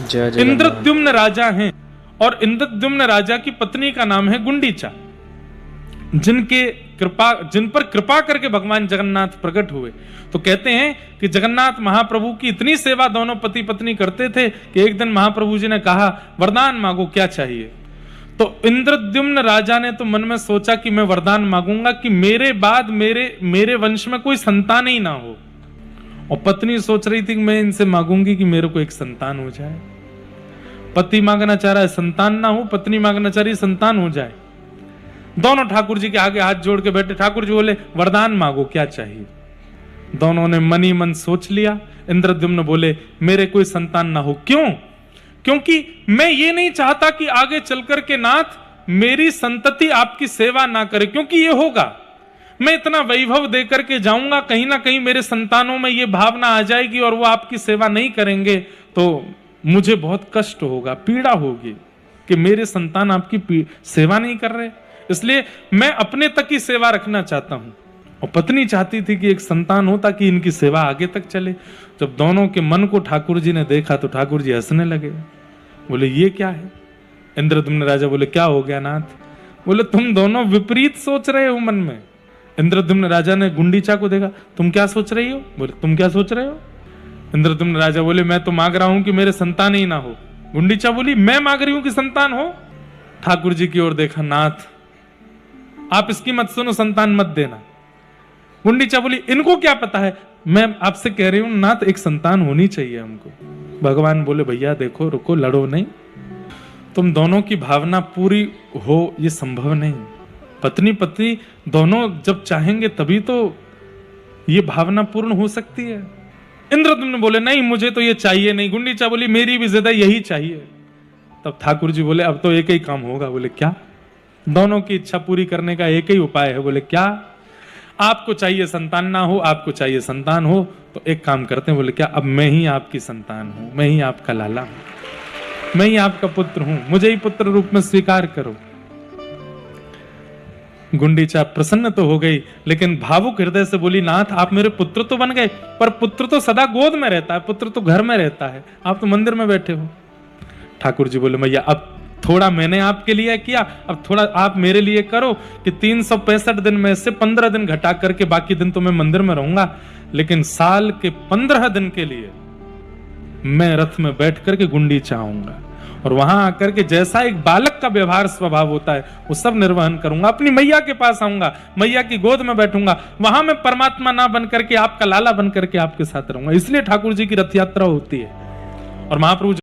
जय जगन्नाथ। इंद्रद्युम्न राजा हैं और इंद्रद्युम्न राजा की पत्नी का नाम है गुंडीचा, जिन पर कृपा करके भगवान जगन्नाथ प्रकट हुए। तो कहते हैं कि जगन्नाथ महाप्रभु की इतनी सेवा दोनों पति पत्नी करते थे कि एक दिन महाप्रभु जी ने कहा, वरदान मांगो, क्या चाहिए? तो इंद्रद्युम्न राजा ने तो मन में सोचा कि मैं वरदान मांगूंगा कि मेरे बाद मेरे वंश में कोई संतान ही ना हो। और पत्नी सोच रही थी कि मैं इनसे मांगूंगी कि मेरे को एक संतान हो जाए। पति मांगना चाह रहा है संतान ना हो, पत्नी मांगना चाह रही संतान हो जाए। दोनों ठाकुर जी के आगे हाथ जोड़ के बैठे। ठाकुर जी बोले, वरदान मांगो, क्या चाहिए? दोनों ने मन ही मन सोच लिया। इंद्रद्युम्न बोले, मेरे कोई संतान ना हो। क्यों? क्योंकि मैं ये नहीं चाहता कि आगे चलकर के नाथ मेरी संतति आपकी सेवा ना करे, क्योंकि ये होगा, मैं इतना वैभव देकर के जाऊंगा, कहीं ना कहीं मेरे संतानों में ये भावना आ जाएगी और वो आपकी सेवा नहीं करेंगे तो मुझे बहुत कष्ट होगा, पीड़ा होगी कि मेरे संतान आपकी सेवा नहीं कर रहे। इसलिए मैं अपने तक ही सेवा रखना चाहता हूं। और पत्नी चाहती थी कि एक संतान हो ताकि इनकी सेवा आगे तक चले। जब दोनों के मन को ठाकुर जी ने देखा तो ठाकुर जी हंसने लगे। बोले, ये क्या है? इंद्रद्युम्न राजा बोले, क्या हो गया नाथ? बोले, तुम दोनों विपरीत सोच रहे हो मन में। इंद्रद्युम्न राजा ने गुंडीचा को देखा, तुम क्या सोच रही हो? बोले, तुम क्या सोच रहे हो? इंद्रद्युम्न राजा बोले, मैं तो मांग रहा हूं कि मेरे संतान ही ना हो। गुंडीचा बोली, मैं मांग रही हूं कि संतान हो। ठाकुर जी की ओर देखा, नाथ आप इसकी मत सुनो, संतान मत देना। गुंडीचा बोली, इनको क्या पता है, मैं आपसे कह रही हूं नाथ, एक संतान होनी चाहिए हमको। भगवान बोले, भैया देखो, रुको, लड़ो नहीं, तुम दोनों की भावना पूरी हो ये संभव नहीं। पत्नी पति दोनों जब चाहेंगे तभी तो ये भावना पूर्ण हो सकती है। इंद्रद्युम्न बोले, नहीं मुझे तो ये चाहिए नहीं। गुंडीचा बोली, मेरी भी ज्यादा यही चाहिए। तब ठाकुर जी बोले, अब तो एक ही काम होगा। बोले, क्या? दोनों की इच्छा पूरी करने का एक ही उपाय है। बोले, क्या? आपको चाहिए संतान ना हो, आपको चाहिए संतान हो, तो एक काम करते हैं। बोले, क्या? अब मैं ही आपकी संतान हूं, मैं ही आपका लाला हूं, मैं ही आपका पुत्र हूं, मुझे ही पुत्र रूप में स्वीकार करो। गुंडीचा प्रसन्न तो हो गई, लेकिन भावुक हृदय से बोली, नाथ आप मेरे पुत्र तो बन गए, पर पुत्र तो सदा गोद में रहता है, पुत्र तो घर में रहता है, आप तो मंदिर में बैठे हो। ठाकुर जी बोले, भैया अब थोड़ा मैंने आपके लिए किया, अब थोड़ा आप मेरे लिए करो कि 365 दिन में से 15 दिन घटा करके बाकी दिन तो मैं मंदिर में रहूंगा, लेकिन साल के 15 दिन के लिए मैं रथ में बैठ करके गुंडीचा आऊंगा और वहां आकर के जैसा एक बालक का व्यवहार स्वभाव होता है वो सब निर्वहन करूंगा। अपनी मैया के पास आऊंगा, मैया की गोद में बैठूंगा, वहां मैं परमात्मा ना बन करके आपका लाला बन करके आपके साथ रहूंगा। इसलिए ठाकुर जी की रथ यात्रा होती है। और महाप्रभु